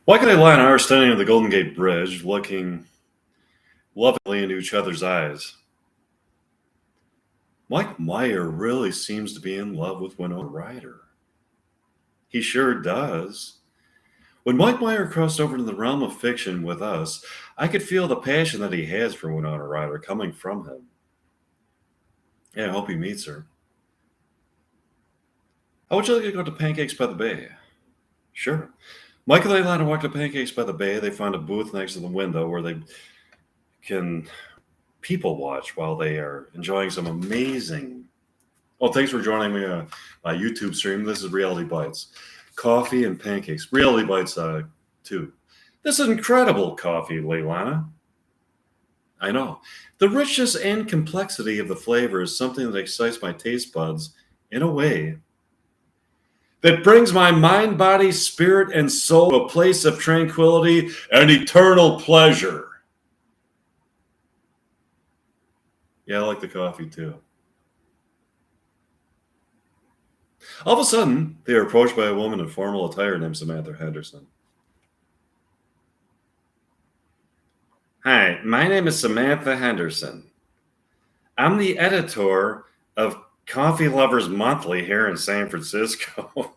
Mike and Adeline are standing on the Golden Gate Bridge, looking lovingly into each other's eyes. Mike Meyer really seems to be in love with Winona Ryder. He sure does. When Mike Meyer crossed over to the realm of fiction with us, I could feel the passion that he has for Winona Ryder coming from him. Yeah, I hope he meets her. How would you like to go to Pancakes by the Bay? Sure. Mike and Adeline walk to Pancakes by the Bay. They find a booth next to the window where they can people watch while they are enjoying some amazing. Oh, thanks for joining me on my YouTube stream. This is Reality Bites, coffee and pancakes. Reality Bites, too. This is incredible coffee, Leilana. I know. The richness and complexity of the flavor is something that excites my taste buds in a way that brings my mind, body, spirit, and soul to a place of tranquility and eternal pleasure. Yeah, I like the coffee too. All of a sudden, they are approached by a woman in formal attire named Samantha Henderson. Hi, my name is Samantha Henderson. I'm the editor of Coffee Lovers Monthly here in San Francisco.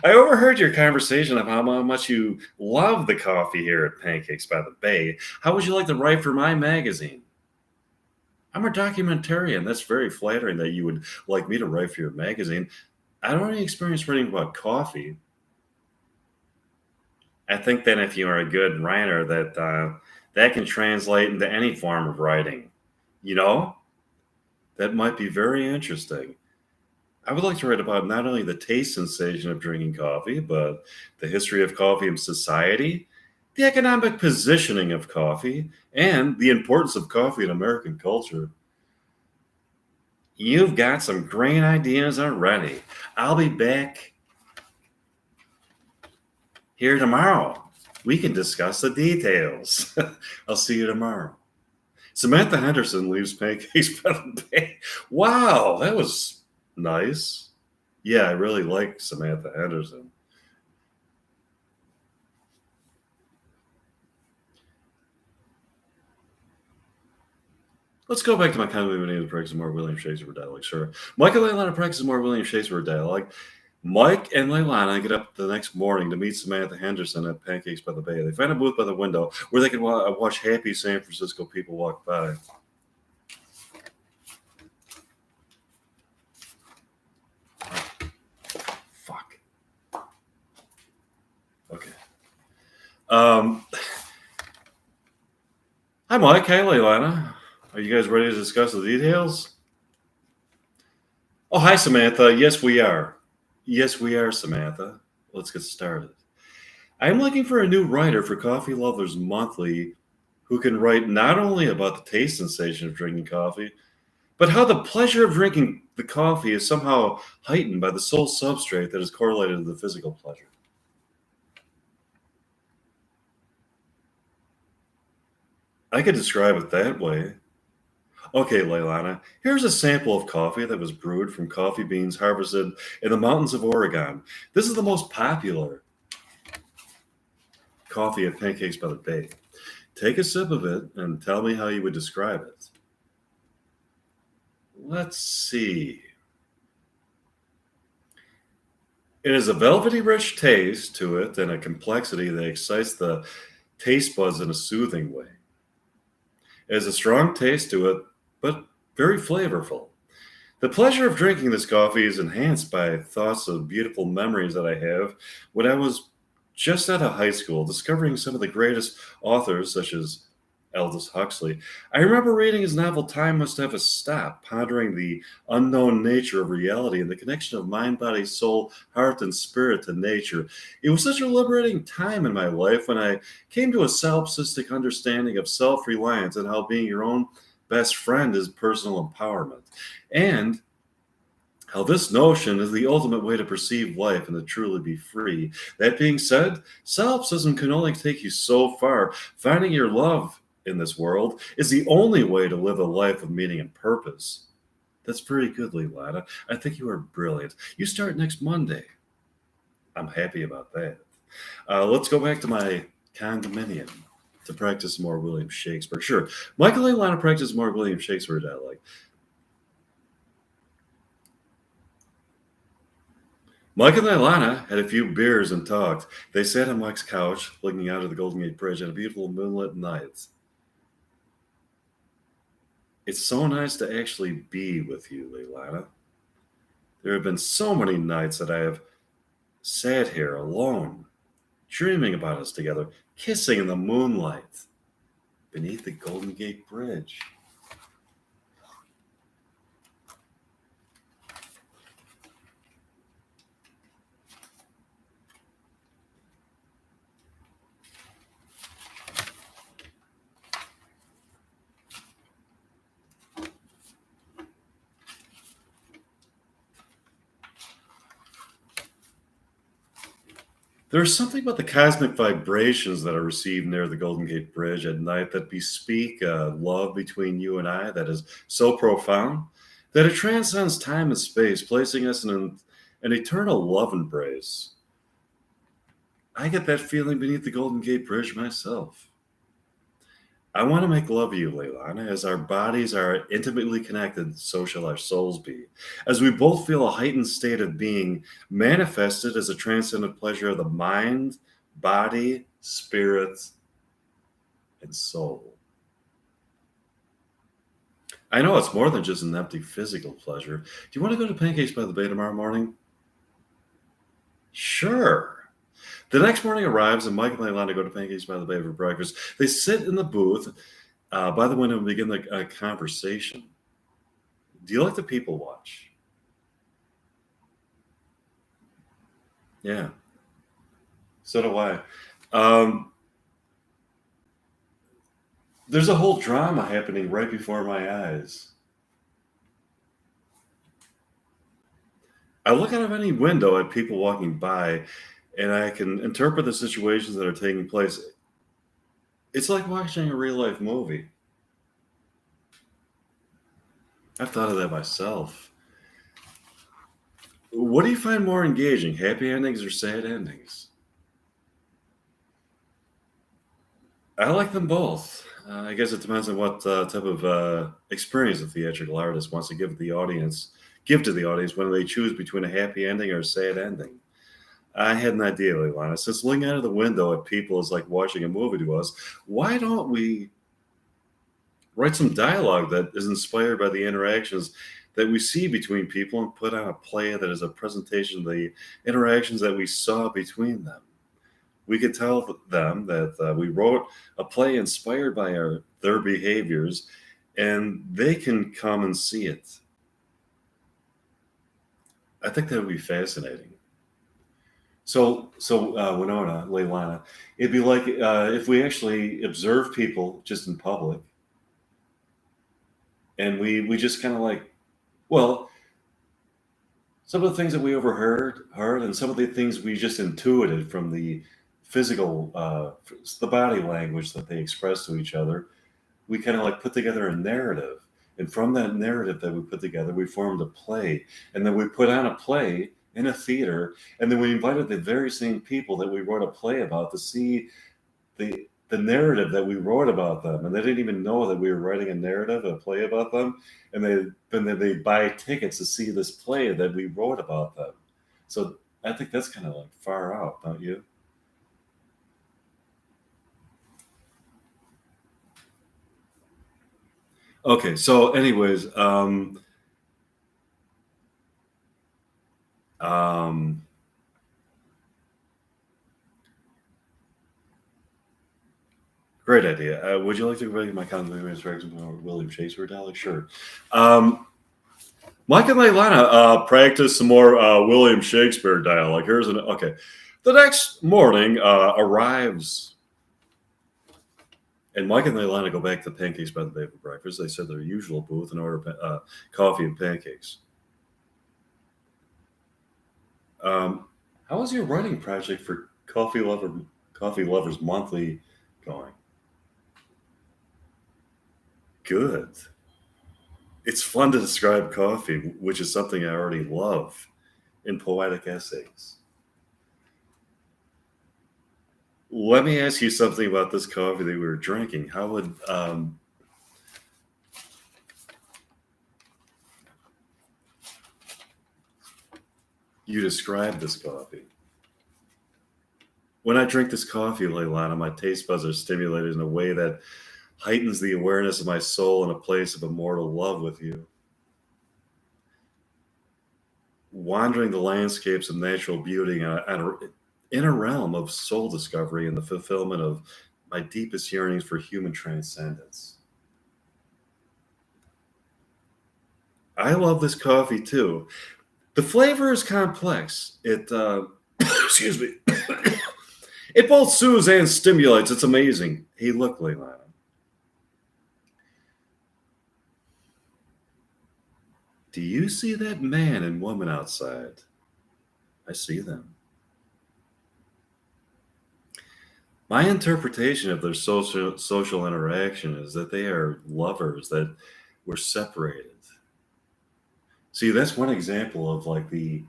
I overheard your conversation of how much you love the coffee here at Pancakes by the Bay. How would you like to write for my magazine? I'm a documentarian. That's very flattering that you would like me to write for your magazine. I don't have any experience writing about coffee. I think that if you are a good writer, that can translate into any form of writing. You know, that might be very interesting. I would like to write about not only the taste sensation of drinking coffee, but the history of coffee in society, the economic positioning of coffee, and the importance of coffee in American culture. You've got some great ideas already. I'll be back here tomorrow. We can discuss the details. I'll see you tomorrow. Samantha Henderson leaves Pancakes by the Bay. Wow, that was nice. Yeah, I really like Samantha Henderson. Let's go back to my continuity to practice more William Shakespeare dialogue. Sure. Mike and Leilana practice more William Shakespeare dialogue. Mike and Leilana get up the next morning to meet Samantha Henderson at Pancakes by the Bay. They find a booth by the window where they can watch happy San Francisco people walk by. Fuck. Okay. Hi, Mike. Hi, Leilana. Are you guys ready to discuss the details? Oh, hi, Samantha. Yes, we are. Yes, we are, Samantha. Let's get started. I'm looking for a new writer for Coffee Lovers Monthly who can write not only about the taste sensation of drinking coffee, but how the pleasure of drinking the coffee is somehow heightened by the sole substrate that is correlated to the physical pleasure. I could describe it that way. Okay, Leilana, here's a sample of coffee that was brewed from coffee beans harvested in the mountains of Oregon. This is the most popular coffee at Pancakes by the Bay. Take a sip of it and tell me how you would describe it. Let's see. It has a velvety rich taste to it and a complexity that excites the taste buds in a soothing way. It has a strong taste to it, but very flavorful. The pleasure of drinking this coffee is enhanced by thoughts of beautiful memories that I have when I was just out of high school, discovering some of the greatest authors, such as Aldous Huxley. I remember reading his novel Time Must Have a Stop, pondering the unknown nature of reality and the connection of mind, body, soul, heart, and spirit to nature. It was such a liberating time in my life when I came to a solipsistic understanding of self reliance and how being your own best friend is personal empowerment. And how this notion is the ultimate way to perceive life and to truly be free. That being said, solipsism can only take you so far. Finding your love in this world is the only way to live a life of meaning and purpose. That's pretty good, Leilana. I think you are brilliant. You start next Monday. I'm happy about that. Let's go back to my condominium to practice more William Shakespeare. Sure, Michael Leilani practiced more William Shakespeare dialect. Mike and Leilani had a few beers and talked. They sat on Mike's couch, looking out of the Golden Gate Bridge on a beautiful moonlit night. It's so nice to actually be with you, Leilani. There have been so many nights that I have sat here alone, dreaming about us together, kissing in the moonlight beneath the Golden Gate Bridge. There's something about the cosmic vibrations that are received near the Golden Gate Bridge at night that bespeak love between you and I that is so profound that it transcends time and space, placing us in an eternal love embrace. I get that feeling beneath the Golden Gate Bridge myself. I want to make love to you, Leilani, as our bodies are intimately connected, so shall our souls be. As we both feel a heightened state of being manifested as a transcendent pleasure of the mind, body, spirit, and soul. I know it's more than just an empty physical pleasure. Do you want to go to Pancakes by the Bay tomorrow morning? Sure. The next morning arrives, and Mike and Leilani go to Pancakes by the Bay for breakfast. They sit in the booth by the window and begin the conversation. Do you like to people watch? Yeah, so do I. Um, there's a whole drama happening right before my eyes. I look out of any window at people walking by, and I can interpret the situations that are taking place. It's like watching a real life movie. I've thought of that myself. What do you find more engaging, happy endings or sad endings? I like them both. I guess it depends on what type of experience a theatrical artist wants to give to the audience when they choose between a happy ending or a sad ending. I had an idea, Leilana. Since looking out of the window at people is like watching a movie to us, why don't we write some dialogue that is inspired by the interactions that we see between people and put on a play that is a presentation of the interactions that we saw between them? We could tell them that we wrote a play inspired by their behaviors, and they can come and see it. I think that would be fascinating. So, Winona, Leilana, it'd be like if we actually observe people just in public, and we just kind of like, well, some of the things that we heard, and some of the things we just intuited from the physical, the body language that they express to each other, we kind of like put together a narrative. And from that narrative that we put together, we formed a play. And then we put on a play in a theater. And then we invited the very same people that we wrote a play about to see the narrative that we wrote about them. And they didn't even know that we were writing a narrative, a play about them. And then they buy tickets to see this play that we wrote about them. So I think that's kind of like far out, don't you? Okay, so anyways, um, great idea. Would you like to read my complimentary instructions on William Shakespeare dialect? Sure. Um, Mike and Leilana practice some more William Shakespeare dialect. Here's an okay. The next morning arrives, and Mike and Leilana go back to Pancakes by the Bay for breakfast. They said their usual booth and order coffee and pancakes. Um, how is your writing project for Coffee Lovers Monthly going? Good. It's fun to describe coffee, which is something I already love, in poetic essays. Let me ask you something about this coffee that we were drinking. How would you describe this coffee? When I drink this coffee, Leilani, my taste buds are stimulated in a way that heightens the awareness of my soul in a place of immortal love with you. Wandering the landscapes of natural beauty in a realm of soul discovery and the fulfillment of my deepest yearnings for human transcendence. I love this coffee too. The flavor is complex. Excuse me. It both soothes and stimulates. It's amazing. Hey, look, Leilani. Do you see that man and woman outside? I see them. My interpretation of their social interaction is that they are lovers that were separated. See, that's one example of like the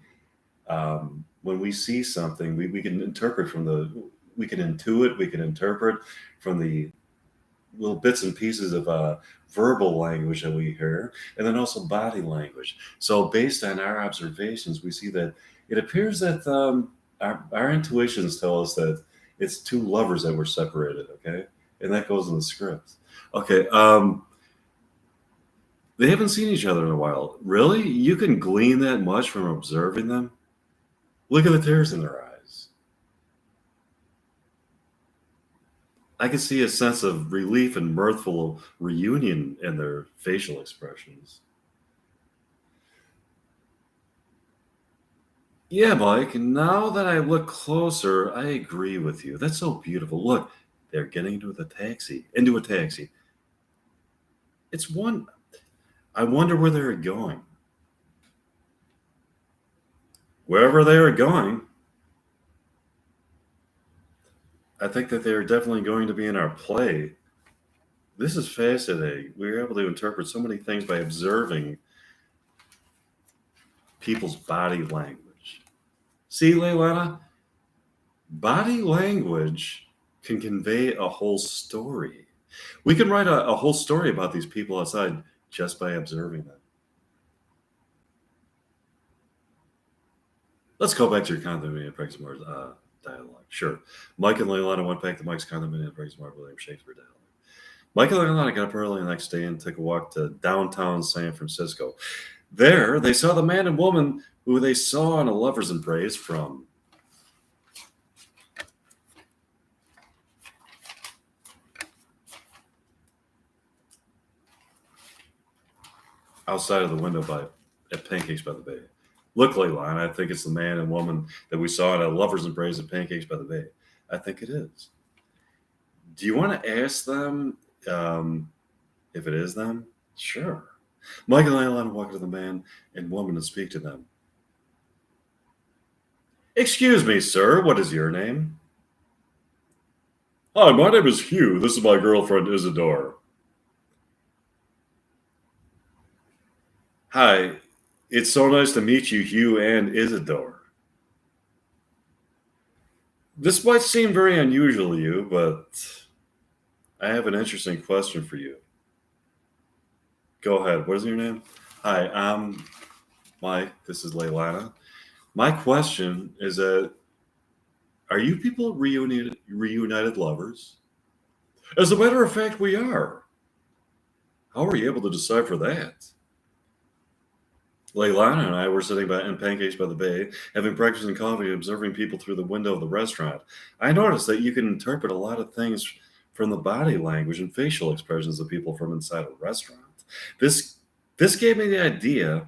when we see something, we can interpret from we can intuit, we can interpret from the little bits and pieces of verbal language that we hear, and then also body language. So, based on our observations, we see that it appears that our intuitions tell us that it's two lovers that were separated. Okay, and that goes in the script. Okay, they haven't seen each other in a while. Really, you can glean that much from observing them. Look at the tears in their eyes. I can see a sense of relief and mirthful reunion in their facial expressions. Yeah, Mike, now that I look closer, I agree with you. That's so beautiful. Look, they're getting into a taxi. It's one, I wonder where they're going. Wherever they are going, I think that they're definitely going to be in our play. This is fascinating. We're able to interpret so many things by observing people's body language. See, Leilana, body language can convey a whole story. We can write a whole story about these people outside just by observing them. Let's go back to your condominium Brexmore dialogue. Sure. Mike and Leilana went back to Mike's condominium Brexmore William Shakespeare dialogue. Mike and Leilana got up early the next day and took a walk to downtown San Francisco. There, they saw the man and woman who they saw in a lover's embrace from outside of the window at Pancakes by the Bay. Look, Leilani, I think it's the man and woman that we saw in a lover's embrace at Pancakes by the Bay. I think it is. Do you want to ask them if it is them? Sure. Mike and Leilani walk to the man and woman and speak to them. Excuse me, sir. What is your name? Hi, my name is Hugh. This is my girlfriend, Isidore. Hi. It's so nice to meet you, Hugh and Isidore. This might seem very unusual to you, but I have an interesting question for you. Go ahead. What is your name? Hi, I'm Mike. This is Leilana. My question is that are you people reunited lovers? As a matter of fact, we are. How are you able to decipher that? Leilana and I were sitting in Pancakes by the Bay, having breakfast and coffee, observing people through the window of the restaurant. I noticed that you can interpret a lot of things from the body language and facial expressions of people from inside a restaurant. This this gave me the idea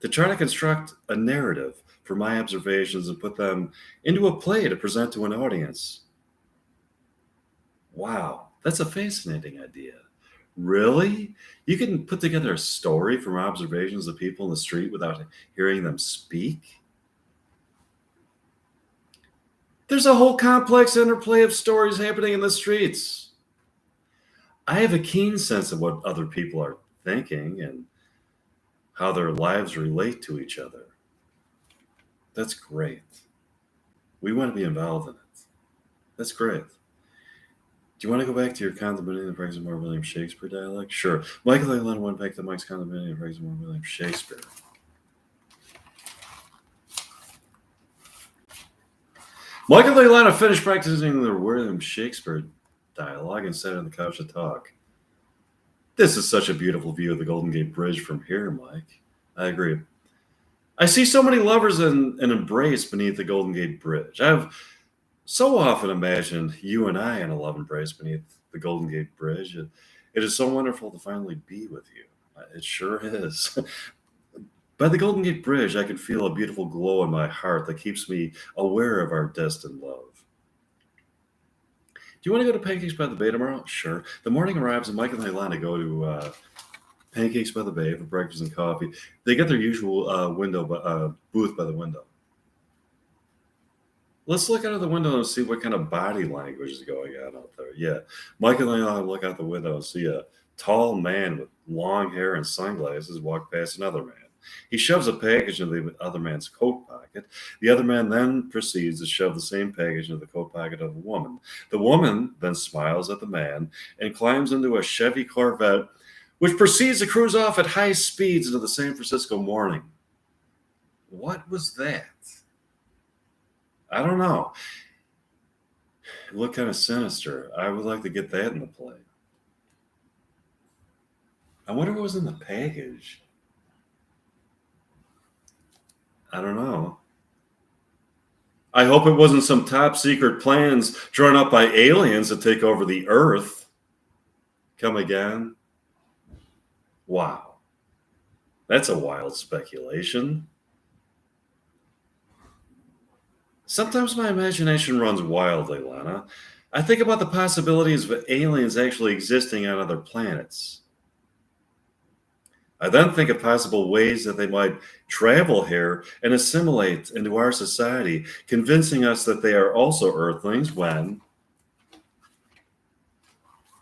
to try to construct a narrative for my observations and put them into a play to present to an audience. Wow, that's a fascinating idea. Really? You can put together a story from observations of people in the street without hearing them speak? There's a whole complex interplay of stories happening in the streets. I have a keen sense of what other people are thinking and how their lives relate to each other. That's great. We want to be involved in it. That's great. Do you want to go back to your condominium and Frank more William Shakespeare dialect? Sure. Michael A. Lennon went back to Mike's condominium and Frank more William Shakespeare. Michael A. Lennon finished practicing the William Shakespeare dialogue and sat on the couch to talk. This is such a beautiful view of the Golden Gate Bridge from here, Mike. I agree. I see so many lovers in an embrace beneath the Golden Gate Bridge. I've so often imagined you and I in a love embrace beneath the Golden Gate Bridge. It is so wonderful to finally be with you. It sure is. By the Golden Gate Bridge, I can feel a beautiful glow in my heart that keeps me aware of our destined love. Do you want to go to Pancakes by the Bay tomorrow? Sure. The morning arrives, and Mike and Leilani go to Pancakes by the Bay for breakfast and coffee. They get their usual booth by the window. Let's look out of the window and see what kind of body language is going on out there. Yeah, Mike and Leilani look out the window and see a tall man with long hair and sunglasses walk past another man. He shoves a package into the other man's coat pocket. The other man then proceeds to shove the same package into the coat pocket of the woman. The woman then smiles at the man and climbs into a Chevy Corvette, which proceeds to cruise off at high speeds into the San Francisco morning. What was that? I don't know. It looked kind of sinister. I would like to get that in the play. I wonder what was in the package. I don't know. I hope it wasn't some top secret plans drawn up by aliens to take over the Earth. Come again? Wow. That's a wild speculation. Sometimes my imagination runs wildly, Lana. I think about the possibilities of aliens actually existing on other planets. I then think of possible ways that they might travel here and assimilate into our society, convincing us that they are also Earthlings when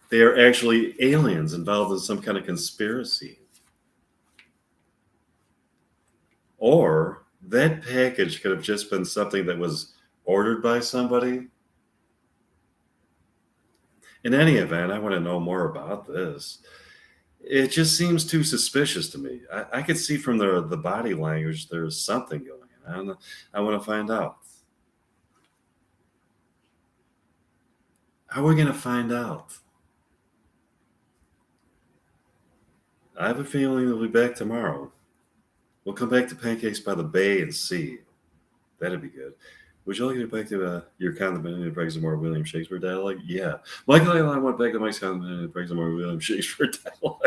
they are actually aliens involved in some kind of conspiracy. Or that package could have just been something that was ordered by somebody. In any event, I want to know more about this. It just seems too suspicious to me. I could see from the body language there's something going on. I want to find out. How are we going to find out? I have a feeling they'll be back tomorrow. We'll come back to Pancakes by the Bay and see. That'd be good. Would you like to get back to your condominium and break some more William Shakespeare dialogue? Yeah. Michael and I went back to Mike's condominium and break some more William Shakespeare dialogue.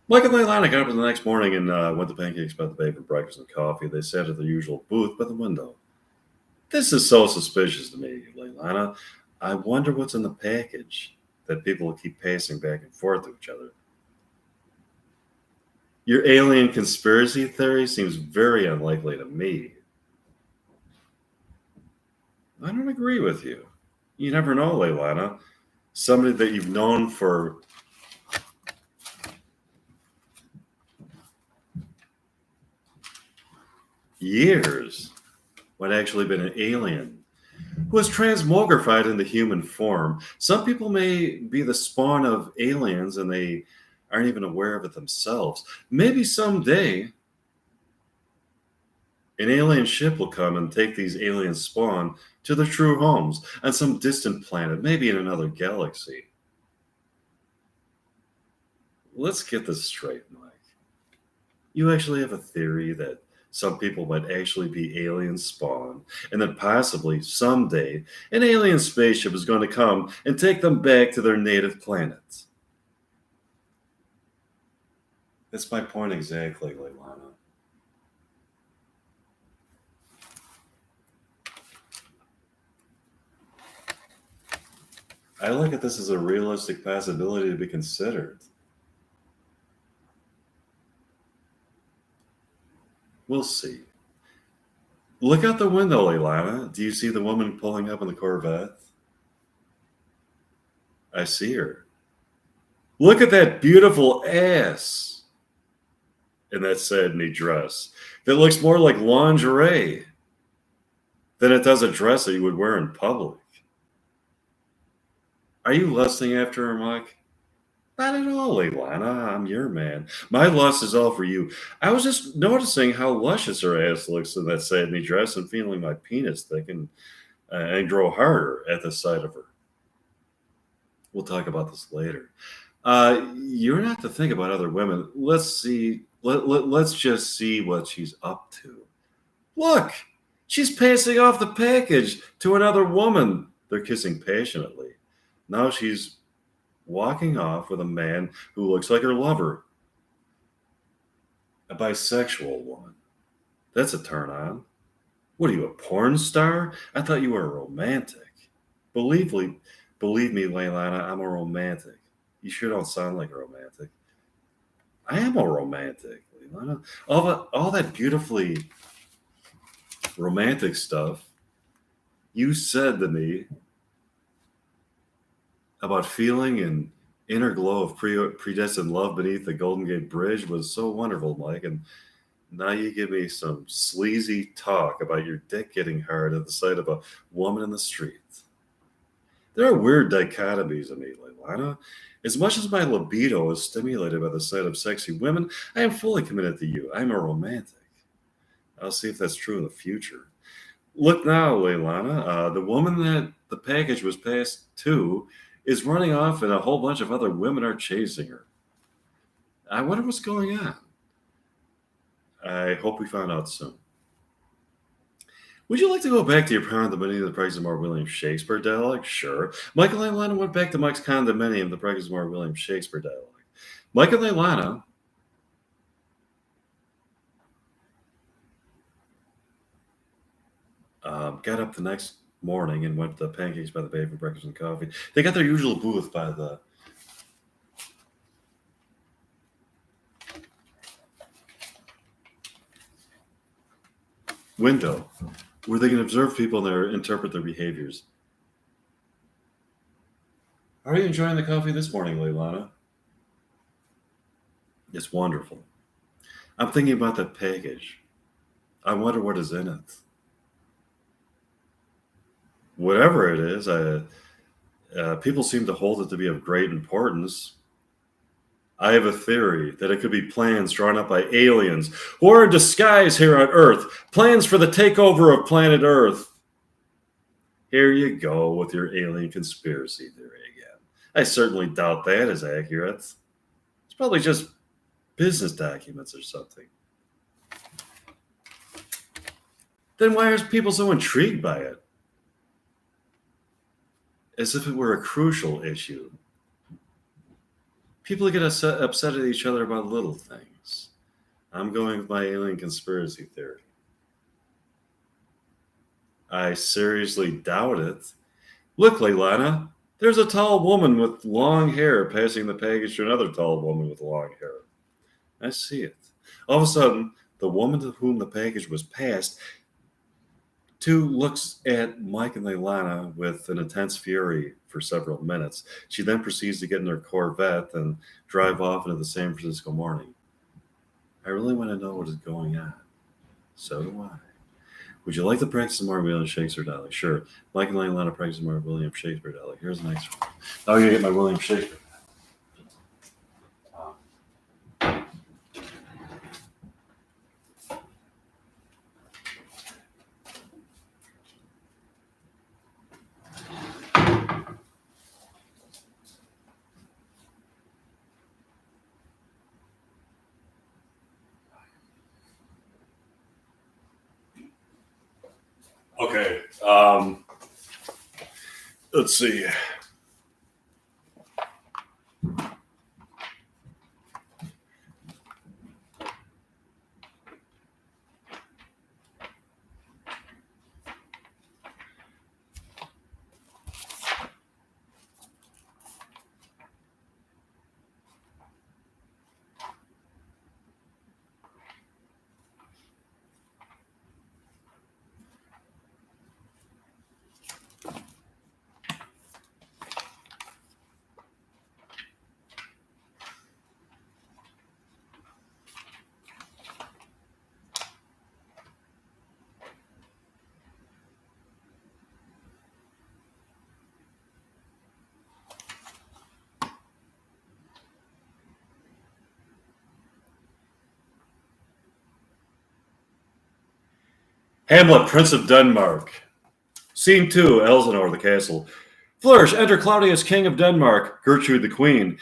Michael and Leilani got up the next morning and went to Pancakes by the Bay for breakfast and coffee. They sat at their usual booth by the window. This is so suspicious to me, Leilani. I wonder what's in the package that people will keep passing back and forth to each other. Your alien conspiracy theory seems very unlikely to me. I don't agree with you. You never know, Leilani. Somebody that you've known for years might actually been an alien who was transmogrified into human form. Some people may be the spawn of aliens and they aren't even aware of it themselves. Maybe someday an alien ship will come and take these alien spawn to their true homes on some distant planet, maybe in another galaxy. Let's get this straight, Mike. You actually have a theory that some people might actually be alien spawn, and that possibly someday an alien spaceship is going to come and take them back to their native planet. That's my point exactly, Leilani. I look at this as a realistic possibility to be considered. We'll see. Look out the window, Leilani. Do you see the woman pulling up in the Corvette? I see her. Look at that beautiful ass in that satiny dress that looks more like lingerie than it does a dress that you would wear in public. Are you lusting after her, Mike? Not at all, Leilana. I'm your man. My lust is all for you. I was just noticing how luscious her ass looks in that satiny dress and feeling my penis thicken and grow harder at the sight of her. We'll talk about this later. You're not to think about other women. Let's see. Let's just see what she's up to. Look, she's passing off the package to another woman. They're kissing passionately. Now she's walking off with a man who looks like her lover, a bisexual woman. That's a turn on. What are you, a porn star? I thought you were a romantic. Believe me, believe me, Leilana, I'm a romantic. You sure don't sound like a romantic. I am a romantic, Leilana. All that beautifully romantic stuff you said to me about feeling an inner glow of predestined love beneath the Golden Gate Bridge was so wonderful, Mike. And now you give me some sleazy talk about your dick getting hard at the sight of a woman in the street. There are weird dichotomies in me, Leilana. As much as my libido is stimulated by the sight of sexy women, I am fully committed to you. I'm a romantic. I'll see if that's true in the future. Look now, Leilana. The woman that the package was passed to is running off, and a whole bunch of other women are chasing her. I wonder what's going on. I hope we find out soon. Would you like to go back to your condominium, the Praximar William Shakespeare dialogue? Sure. Michael and Leilana went back to Mike's condominium, the Praximar William Shakespeare dialogue. Mike and Leilana got up the next morning and went to Pancakes by the Bay for breakfast and coffee. They got their usual booth by the window where they can observe people and interpret their behaviors. Are you enjoying the coffee this morning, Leilana? It's wonderful. I'm thinking about that package. I wonder what is in it. Whatever it is, people seem to hold it to be of great importance. I have a theory that it could be plans drawn up by aliens who are in disguise here on Earth, plans for the takeover of planet Earth. Here you go with your alien conspiracy theory again. I certainly doubt that is accurate. It's probably just business documents or something. Then why are people so intrigued by it? As if it were a crucial issue. People get upset at each other about little things. I'm going with my alien conspiracy theory. I seriously doubt it. Look, Leilana, there's a tall woman with long hair passing the package to another tall woman with long hair. I see it. All of a sudden, the woman to whom the package was passed looks at Mike and Leilana with an intense fury for several minutes. She then proceeds to get in her Corvette and drive off into the San Francisco morning. I really want to know what is going on. So do I. Would you like to practice some more William Shakespeare dialogue? Sure. Mike and Leilana practice some more William Shakespeare dialogue. Here's the next one. Now you're going to get my William Shakespeare. Okay. Let's see. Hamlet, Prince of Denmark. Scene 2, Elsinore, the castle. Flourish, enter Claudius, King of Denmark, Gertrude, the Queen,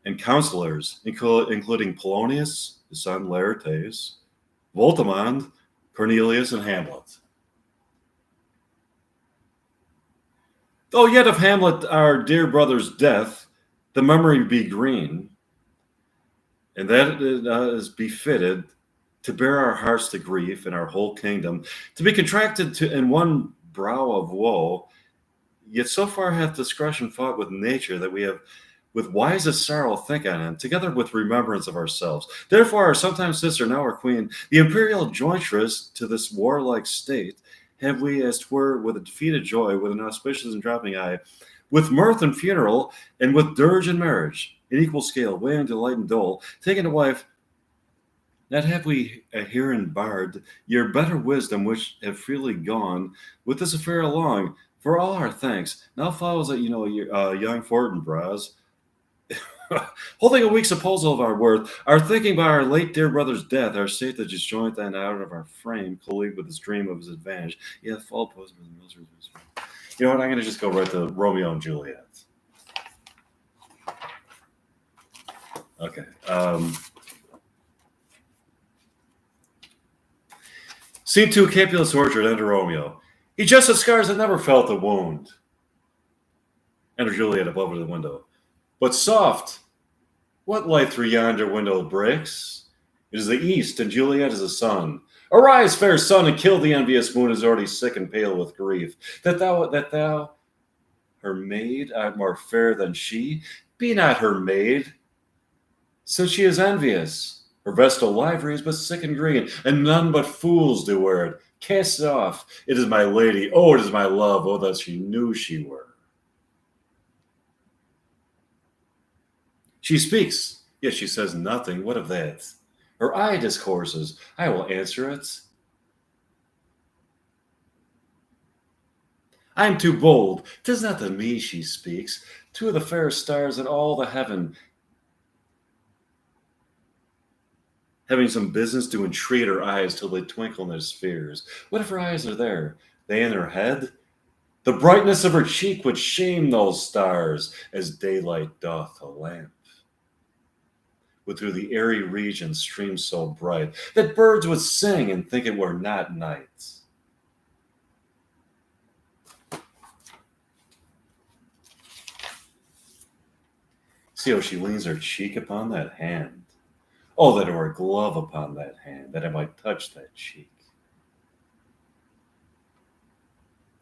and counselors, including Polonius, his son Laertes, Voltimand, Cornelius, and Hamlet. Though yet of Hamlet, our dear brother's death, the memory be green, and that it is befitted to bear our hearts to grief and our whole kingdom, to be contracted to in one brow of woe, yet so far hath discretion fought with nature that we have with wisest sorrow think on him, together with remembrance of ourselves. Therefore, our sometime sister, now our queen, the imperial jointress to this warlike state, have we, as 'twere, with a defeated joy, with an auspicious and dropping eye, with mirth and funeral, and with dirge and marriage, in equal scale, weighing delight and dole, taken a wife, not have we herein barred your better wisdom, which have freely gone with this affair along. For all our thanks, now follows that young Fortinbras, holding a weak supposal of our worth, our thinking by our late dear brother's death, our state that disjoint and out of our frame, colleague with his dream of his advantage, yet fall post with misery. You know what? I'm going to just go right to Romeo and Juliet. Okay. Scene 2, Capulet's orchard, enter Romeo. He just has scars that never felt a wound. Enter Juliet above the window. But soft, what light through yonder window breaks? It is the east, and Juliet is the sun. Arise, fair sun, and kill the envious moon, is already sick and pale with grief. That thou, her maid, art more fair than she. Be not her maid, since she is envious. Her vestal livery is but sick and green, and none but fools do wear it. Cast it off. It is my lady. Oh, it is my love. Oh, that she knew she were. She speaks, yet she says nothing. What of that? Her eye discourses. I will answer it. I am too bold. 'Tis not to me she speaks. Two of the fairest stars in all the heaven, having some business, do entreat her eyes till they twinkle in their spheres. What if her eyes are there? They in her head? The brightness of her cheek would shame those stars, as daylight doth a lamp. Would through the airy region stream so bright, that birds would sing and think it were not night. See how she leans her cheek upon that hand. Oh, that it were a glove upon that hand, that I might touch that cheek.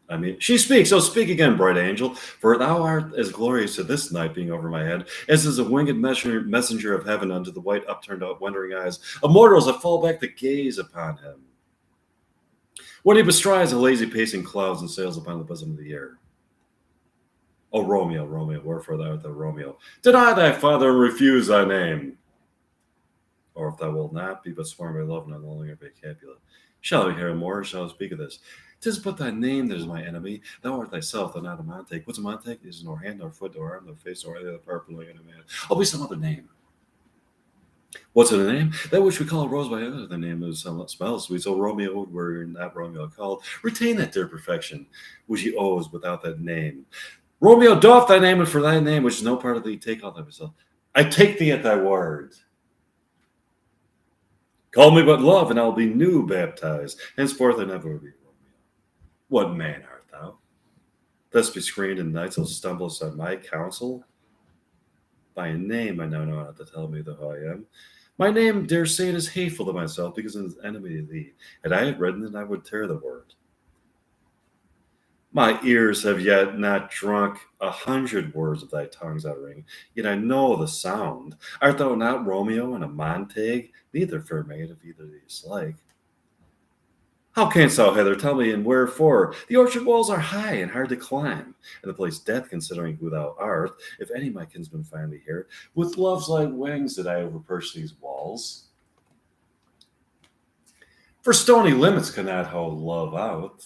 I mean, she speaks. Oh, speak again, bright angel, for thou art as glorious to this night being over my head, as is a winged messenger of heaven unto the white upturned wondering eyes of mortals that fall back to gaze upon him. When he bestrides the lazy pacing clouds and sails upon the bosom of the air. O Romeo, Romeo, wherefore thou art thou Romeo? Deny thy father and refuse thy name. Or if thou wilt not, be but sworn by love, no longer by Capulet. Shall we hear more, or shall I speak of this? 'Tis but thy name that is my enemy. Thou art thyself, thou not a Montague. What's a Montague? It is nor hand, nor foot, nor arm, nor face, nor any other part belonging to man. I'll be some other name. What's in a name? That which we call a rose by another name is somewhat smells sweet. So Romeo, were not Romeo called, retain that dear perfection which he owes without that name. Romeo, doff thy name, and for thy name, which is no part of thee, take all thyself. I take thee at thy word. Call me but love, and I'll be new baptized. Henceforth I never will be Romeo. What man art thou? Thus be screened in nights, thou stumblest on my counsel? By a name I now know not to tell me who I am. My name, dare say it is hateful to myself, because it is enemy to thee. Had I it written it, I would tear the word. My ears have yet not drunk 100 words of thy tongue's uttering, yet I know the sound. Art thou not Romeo and a Montague, neither fair maid of either these like? How canst thou hither? Tell me, and wherefore? The orchard walls are high and hard to climb, and the place death, considering who thou art, if any my kinsman find thee here. With love's light wings did I overperch these walls. For stony limits cannot hold love out.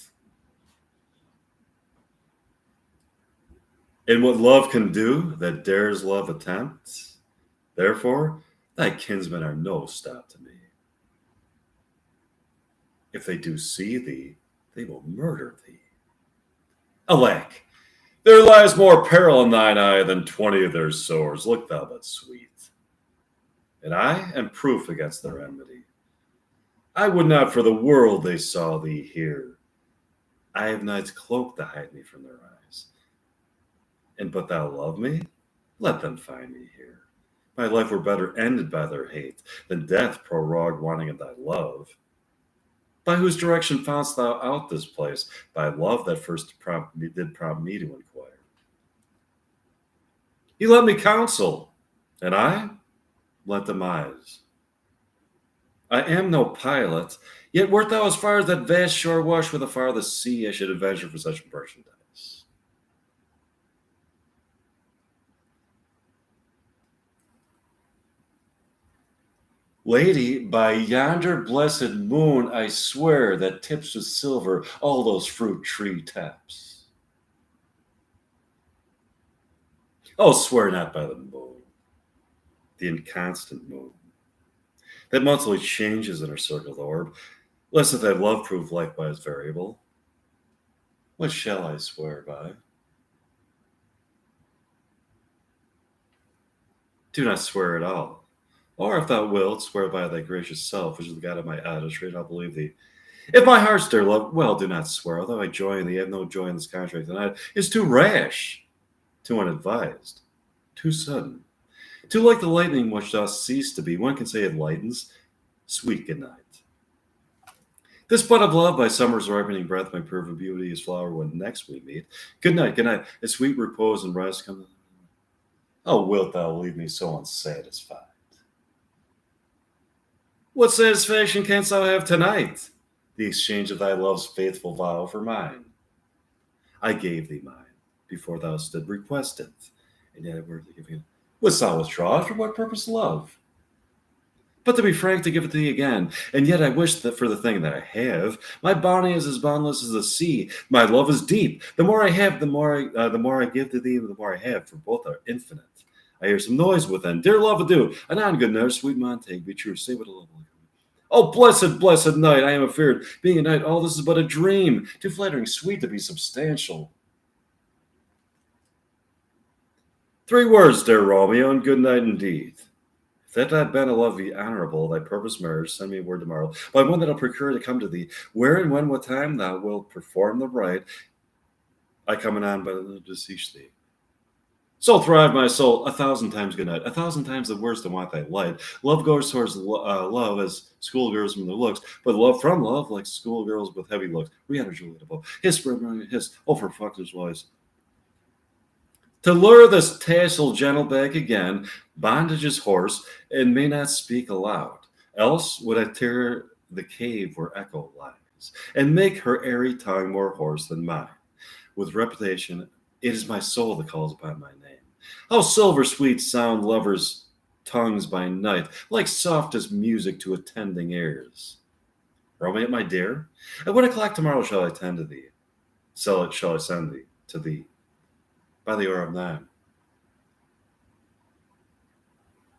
And what love can do, that dares love attempt. Therefore, thy kinsmen are no stop to me. If they do see thee, they will murder thee. Alack, there lies more peril in thine eye than 20 of their swords. Look thou but sweet. And I am proof against their enmity. I would not for the world they saw thee here. I have night's cloak to hide me from their eyes. And but thou love me, let them find me here. My life were better ended by their hate than death prorogued wanting of thy love. By whose direction foundst thou out this place? By love that first did prompt me to inquire. You let me counsel, and I lent them eyes. I am no pilot, yet wert thou as far as that vast shore wash with the farthest sea, I should adventure for such merchandise. Lady, by yonder blessed moon, I swear that tips with silver all those fruit tree taps. Oh, swear not by the moon, the inconstant moon, that monthly changes in her circled orb, lest that thy love prove likewise variable. What shall I swear by? Do not swear at all. Or if thou wilt, swear by thy gracious self, which is the God of my artistry, and I'll believe thee. If my heart's dear love, well, do not swear, although I joy in thee, I have no joy in this contract tonight. It's too rash, too unadvised, too sudden, too like the lightning which doth cease to be. One can say it lightens. Sweet good night. This bud of love, by summer's ripening breath, my proof of beauty is flower when next we meet. Good night, good night. A sweet repose and rest come. Oh, wilt thou leave me so unsatisfied? What satisfaction canst thou have tonight? The exchange of thy love's faithful vow for mine. I gave thee mine before thou did request it, and yet I worthily giving it. Wouldst thou withdraw it? For what purpose love? But to be frank, to give it to thee again, and yet I wish that for the thing that I have, my bounty is as boundless as the sea. My love is deep. The more I have, the more I give to thee, the more I have. For both are infinite. I hear some noise within. Dear love, adieu. Anon, good nurse, sweet Montague, be true. Say what a love. Oh, blessed, blessed night! I am afeard. Being a night, all this is but a dream. Too flattering sweet to be substantial. 3 words, dear Romeo, and good night indeed. If that thy been a love be honorable, thy purpose marriage, send me a word tomorrow, by one that I'll procure to come to thee. Where and when, what time thou wilt perform the rite, I come anon but to beseech thee. So thrive my soul, 1,000 times good night, 1,000 times the worst and want thy light. Love goes towards love as schoolgirls from their looks, but love from love like schoolgirls with heavy looks. Rihanna Juliet above. His oh for fuckers voice. To lure this tassel gentle back again, bondage is hoarse and may not speak aloud. Else would I tear the cave where echo lies, and make her airy tongue more hoarse than mine. With reputation, it is my soul that calls upon my name. How silver sweet sound lovers' tongues by night, like softest music to attending ears. Romeo, my dear, at what o'clock tomorrow shall I tend to thee? Shall I send thee to thee? By the hour of 9.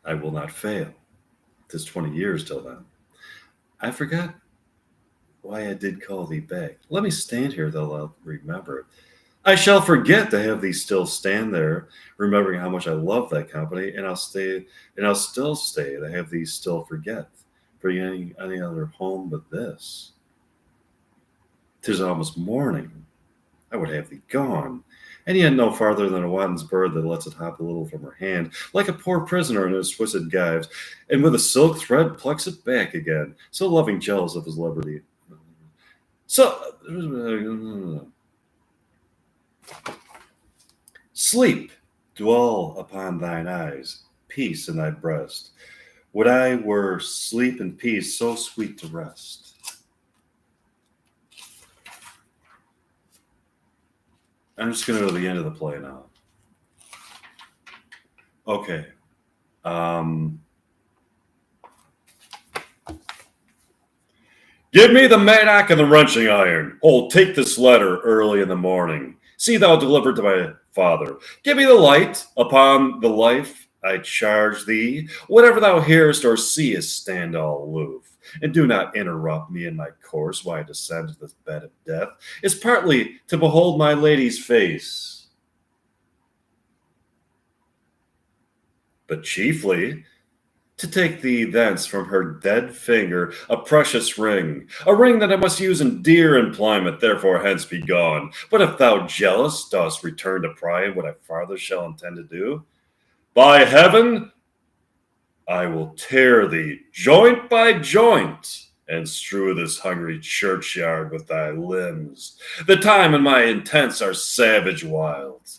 I will not fail. 'Tis 20 years till then. I forgot why I did call thee back. Let me stand here, though I'll remember it. I shall forget to have thee still stand there, remembering how much I love thy company, and I'll still stay to have thee still forget, for any other home but this. 'Tis almost morning. I would have thee gone, and yet no farther than a wanton's bird that lets it hop a little from her hand, like a poor prisoner in his twisted gyves, and with a silk thread plucks it back again, so loving jealous of his liberty. Sleep, dwell upon thine eyes, peace in thy breast. Would I were sleep and peace, so sweet to rest. I'm just going to go to the end of the play now. Okay. Give me the mattock and the wrenching iron. Hold, take this letter early in the morning. See thou delivered to my father. Give me the light upon the life I charge thee. Whatever thou hearest or seest, stand all aloof. and do not interrupt me in my course while I descend to this bed of death, is partly to behold my lady's face, but chiefly to take thee thence from her dead finger a precious ring, a ring that I must use in dear employment, therefore hence be gone. But if thou jealous dost return to pry what I farther shall intend to do, by heaven, I will tear thee joint by joint, and strew this hungry churchyard with thy limbs. The time and my intents are savage wild,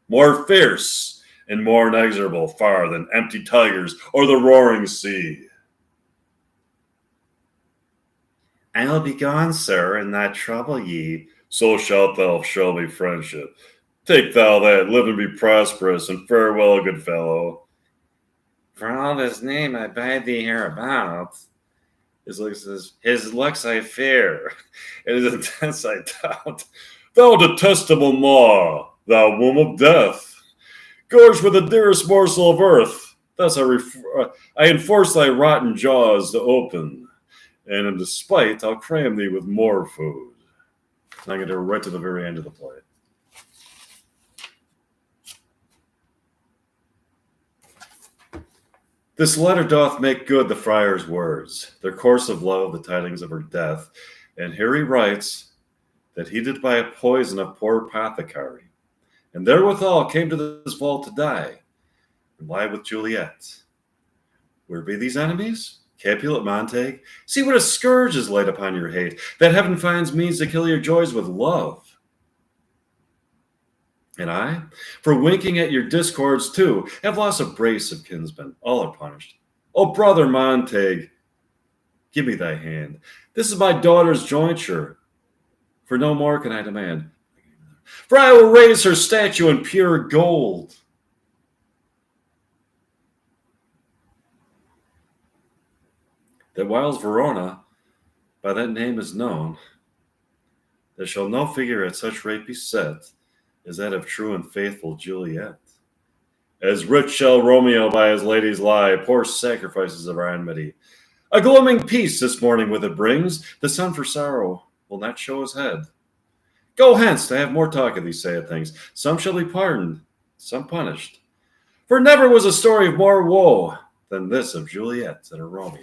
more fierce and more inexorable far than empty tigers or the roaring sea. I'll be gone, sir, and not trouble ye. So shalt thou show me friendship. Take thou that, live and be prosperous, and farewell, good fellow. For all this name I bide thee hereabout. His looks I fear, and his intents I doubt. Thou detestable maw, thou womb of death, gorged with the dearest morsel of earth, thus I enforce thy rotten jaws to open, and in despite I'll cram thee with more food. I'm going to go right to the very end of the play. This letter doth make good the friar's words, their course of love, the tidings of her death. And here he writes that he did buy a poison of poor apothecary, and therewithal came to this vault to die, and lie with Juliet. Where be these enemies? Capulet, Montague? See what a scourge is laid upon your hate, that heaven finds means to kill your joys with love. And I, for winking at your discords too, have lost a brace of kinsmen. All are punished. Oh, brother Montague, give me thy hand. This is my daughter's jointure, for no more can I demand. For I will raise her statue in pure gold. That whiles Verona by that name is known, there shall no figure at such rate be set as that of true and faithful Juliet. As rich shall Romeo by his ladies lie, poor sacrifices of our enmity. A gloaming peace this morning with it brings, the sun for sorrow will not show his head. Go hence to have more talk of these sad things. Some shall be pardoned, some punished. For never was a story of more woe than this of Juliet and her Romeo.